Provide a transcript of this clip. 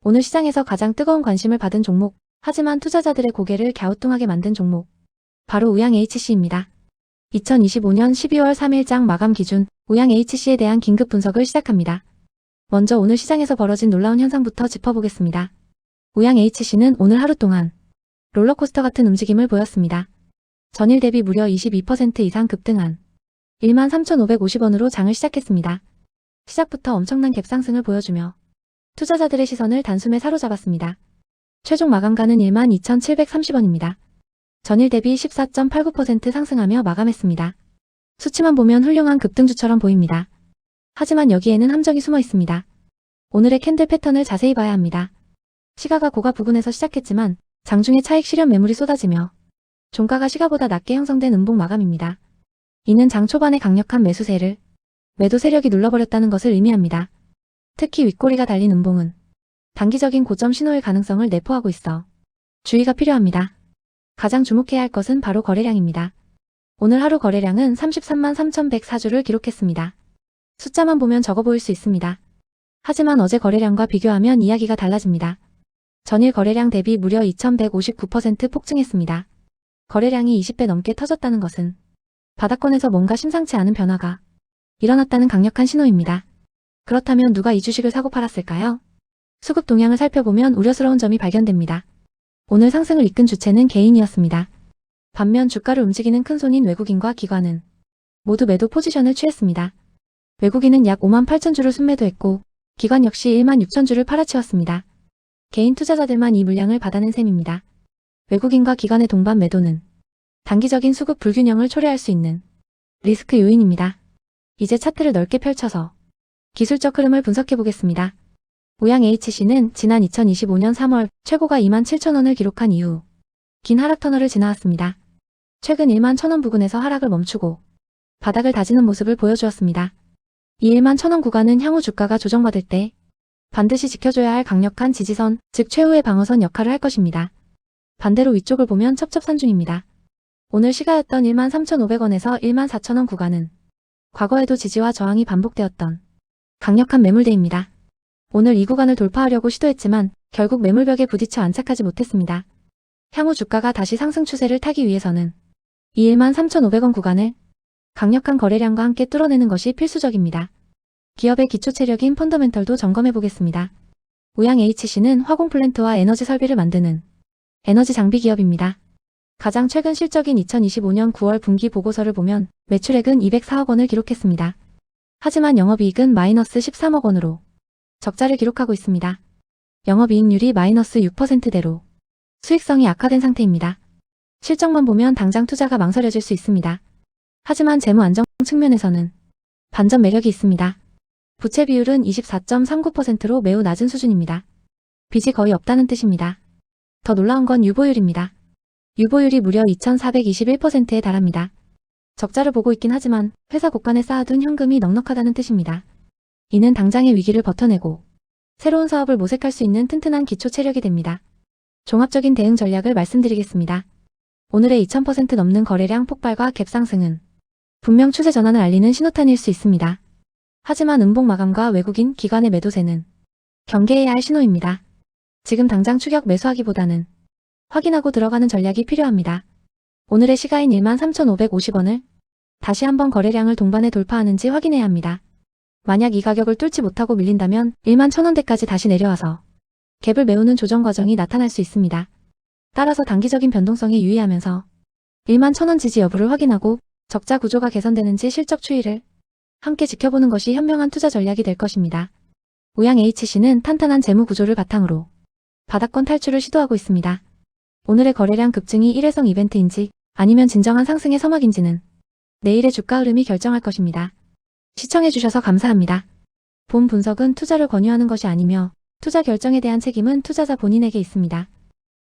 오늘 시장에서 가장 뜨거운 관심을 받은 종목, 하지만 투자자들의 고개를 갸우뚱하게 만든 종목. 바로 우양HC입니다. 2025년 12월 3일장 마감 기준 우양HC에 대한 긴급 분석을 시작합니다. 먼저 오늘 시장에서 벌어진 놀라운 현상부터 짚어보겠습니다. 우양HC는 오늘 하루 동안 롤러코스터 같은 움직임을 보였습니다. 전일 대비 무려 22% 이상 급등한 13,550원으로 장을 시작했습니다. 시작부터 엄청난 갭상승을 보여주며 투자자들의 시선을 단숨에 사로잡았습니다. 최종 마감가는 12,730원입니다. 전일 대비 14.89% 상승하며 마감했습니다. 수치만 보면 훌륭한 급등주처럼 보입니다. 하지만 여기에는 함정이 숨어 있습니다. 오늘의 캔들 패턴을 자세히 봐야 합니다. 시가가 고가 부근에서 시작했지만 장중에 차익 실현 매물이 쏟아지며 종가가 시가보다 낮게 형성된 음봉 마감입니다. 이는 장 초반에 강력한 매수세를 매도 세력이 눌러버렸다는 것을 의미합니다. 특히 윗꼬리가 달린 음봉은 단기적인 고점 신호일 가능성을 내포하고 있어 주의가 필요합니다. 가장 주목해야 할 것은 바로 거래량입니다. 오늘 하루 거래량은 33만 3,104주를 기록했습니다. 숫자만 보면 적어 보일 수 있습니다. 하지만 어제 거래량과 비교하면 이야기가 달라집니다. 전일 거래량 대비 무려 2,159% 폭증했습니다. 거래량이 20배 넘게 터졌다는 것은 바닥권에서 뭔가 심상치 않은 변화가 일어났다는 강력한 신호입니다. 그렇다면 누가 이 주식을 사고 팔았을까요? 수급 동향을 살펴보면 우려스러운 점이 발견됩니다. 오늘 상승을 이끈 주체는 개인이었습니다. 반면 주가를 움직이는 큰손인 외국인과 기관은 모두 매도 포지션을 취했습니다. 외국인은 약 58,000주를 순매도했고 기관 역시 16,000주를 팔아치웠습니다. 개인 투자자들만 이 물량을 받아낸 셈입니다. 외국인과 기관의 동반 매도는 단기적인 수급 불균형을 초래할 수 있는 리스크 요인입니다. 이제 차트를 넓게 펼쳐서 기술적 흐름을 분석해보겠습니다. 우양HC는 지난 2025년 3월 최고가 27,000원을 기록한 이후 긴 하락 터널을 지나왔습니다. 최근 11,000원 부근에서 하락을 멈추고 바닥을 다지는 모습을 보여주었습니다. 이 11,000원 구간은 향후 주가가 조정받을 때 반드시 지켜줘야 할 강력한 지지선, 즉 최후의 방어선 역할을 할 것입니다. 반대로 위쪽을 보면 첩첩산중입니다. 오늘 시가였던 13,500원에서 14,000원 구간은 과거에도 지지와 저항이 반복되었던 강력한 매물대입니다. 오늘 이 구간을 돌파하려고 시도했지만 결국 매물벽에 부딪혀 안착하지 못했습니다. 향후 주가가 다시 상승 추세를 타기 위해서는 이 13,500원 구간을 강력한 거래량과 함께 뚫어내는 것이 필수적입니다. 기업의 기초 체력인 펀더멘털도 점검해 보겠습니다. 우양HC는 화공 플랜트와 에너지 설비를 만드는 에너지 장비 기업입니다. 가장 최근 실적인 2025년 9월 분기 보고서를 보면 매출액은 204억 원을 기록했습니다. 하지만 영업이익은 마이너스 13억 원으로 적자를 기록하고 있습니다. 영업이익률이 마이너스 6%대로 수익성이 악화된 상태입니다. 실적만 보면 당장 투자가 망설여질 수 있습니다. 하지만 재무 안정 측면에서는 반전 매력이 있습니다. 부채 비율은 24.39%로 매우 낮은 수준입니다. 빚이 거의 없다는 뜻입니다. 더 놀라운 건 유보율입니다. 유보율이 무려 2,421%에 달합니다. 적자를 보고 있긴 하지만 회사 곳간에 쌓아둔 현금이 넉넉하다는 뜻입니다. 이는 당장의 위기를 버텨내고 새로운 사업을 모색할 수 있는 튼튼한 기초 체력이 됩니다. 종합적인 대응 전략을 말씀드리겠습니다. 오늘의 2,000% 넘는 거래량 폭발과 갭상승은 분명 추세 전환을 알리는 신호탄일 수 있습니다. 하지만 음봉 마감과 외국인, 기관의 매도세는 경계해야 할 신호입니다. 지금 당장 추격 매수하기보다는 확인하고 들어가는 전략이 필요합니다. 오늘의 시가인 13,550원을 다시 한번 거래량을 동반해 돌파하는지 확인해야 합니다. 만약 이 가격을 뚫지 못하고 밀린다면 11,000원대까지 다시 내려와서 갭을 메우는 조정 과정이 나타날 수 있습니다. 따라서 단기적인 변동성에 유의하면서 11,000원 지지 여부를 확인하고 적자 구조가 개선되는지 실적 추이를 함께 지켜보는 것이 현명한 투자 전략이 될 것입니다. 우양HC는 탄탄한 재무 구조를 바탕으로 바닥권 탈출을 시도하고 있습니다. 오늘의 거래량 급증이 일회성 이벤트인지 아니면 진정한 상승의 서막인지는 내일의 주가 흐름이 결정할 것입니다. 시청해주셔서 감사합니다. 본 분석은 투자를 권유하는 것이 아니며 투자 결정에 대한 책임은 투자자 본인에게 있습니다.